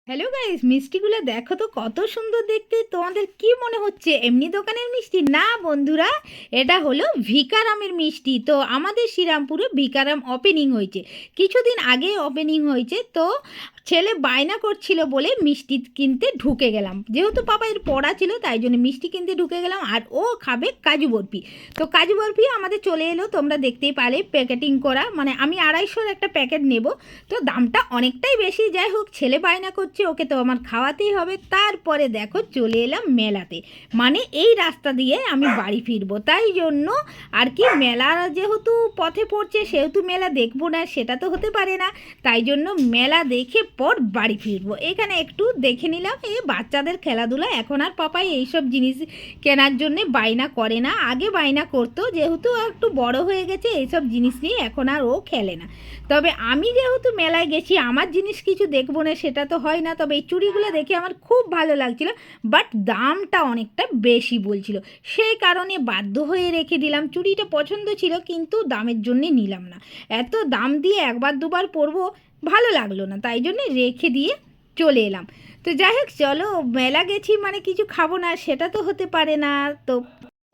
Hello guys, মিষ্টিগুলো দেখো তো কত সুন্দর দেখতে। তোমাদের কি মনে হচ্ছে এমনি দোকানের মিষ্টি? না বন্ধুরা, এটা হলো ভিকারামের মিষ্টি। তো আমাদের শ্রীরামপুরে ভিকারাম ওপেনিং হয়েছে, কিছুদিন আগে ওপেনিং হয়েছে। তো ছেলে বায়না করছিল বলে মিষ্টি কিনতে ঢুকে গেলাম, যেহেতু পাপাইয়ের পড়া ছিল তাই জন্য মিষ্টি কিনতে ঢুকে গেলাম। আর ও খাবে কাজু বরফি। তো কাজু বরফি আমাদের চলে এলো, তোমরা দেখতেই পারে প্যাকেটিং করা। মানে আমি 250-র একটা প্যাকেট নেব, তো দামটা অনেকটাই বেশি। যাই হোক, ছেলে বায়না করছে, ওকে তো আমার খাওয়াতেই হবে। তারপরে দেখো চলে এলাম মেলাতে, মানে এই রাস্তা দিয়ে আমি বাড়ি ফিরবো, তাই জন্য আর কি। মেলা যেহেতু পথে পড়ছে সেহেতু মেলা দেখবো না সেটা তো হতে পারে না, তাই জন্য মেলা দেখে পর বাড়ি ফিরবো। এখানে একটু দেখে নিলাম এই বাচ্চাদের খেলাধুলা। এখন আর পাপাই এইসব জিনিস কেনার জন্যে বায়না করে না, আগে বায়না করতো, যেহেতু একটু বড় হয়ে গেছে এইসব জিনিস নিয়ে এখন আর ও খেলে না। তবে আমি যেহেতু মেলায় গেছি, আমার জিনিস কিছু দেখবো না সেটা তো হয় না। তবে এই চুড়িগুলো দেখে আমার খুব ভালো লাগছিল, বাট দামটা অনেকটা বেশি বলছিল, সেই কারণে বাধ্য হয়ে রেখে দিলাম। চুড়িটা পছন্দ ছিল কিন্তু দামের জন্যে নিলাম না। এত দাম দিয়ে একবার দুবার পরবো, ভালো লাগলো না, তাই জন্য রেখে দিয়ে চলে এলাম। তো যাই হোক, চলো, মেলা গেছি মানে কিছু খাবো না সেটা তো হতে পারে না। তো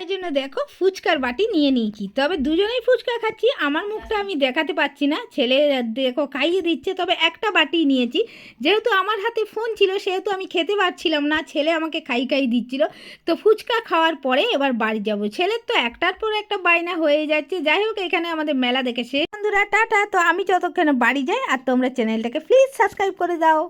এই জন্য দেখো ফুচকার বাটি নিয়ে নিয়েছি, তবে দুজনেই ফুচকা খাচ্ছি। আমার মুখটা আমি দেখাতে পাচ্ছি না, ছেলে দেখো খাইয়ে দিচ্ছে। তবে একটা বাটি নিয়েছি, যেহেতু আমার হাতে ফোন ছিল সেহেতু আমি খেতে পারছিলাম না, ছেলে আমাকে খাই দিচ্ছিল। তো ফুচকা খাওয়ার পরে এবার বাড়ি যাব। ছেলের তো একটার পর একটা বায়না হয়ে যাচ্ছে। যাই হোক, এখানে আমাদের মেলা দেখে শেষ বন্ধুরা, টাটা। তো আমি যতক্ষণে বাড়ি যাই, আর তোমরা চ্যানেলটাকে প্লিজ সাবস্ক্রাইব করে দাও।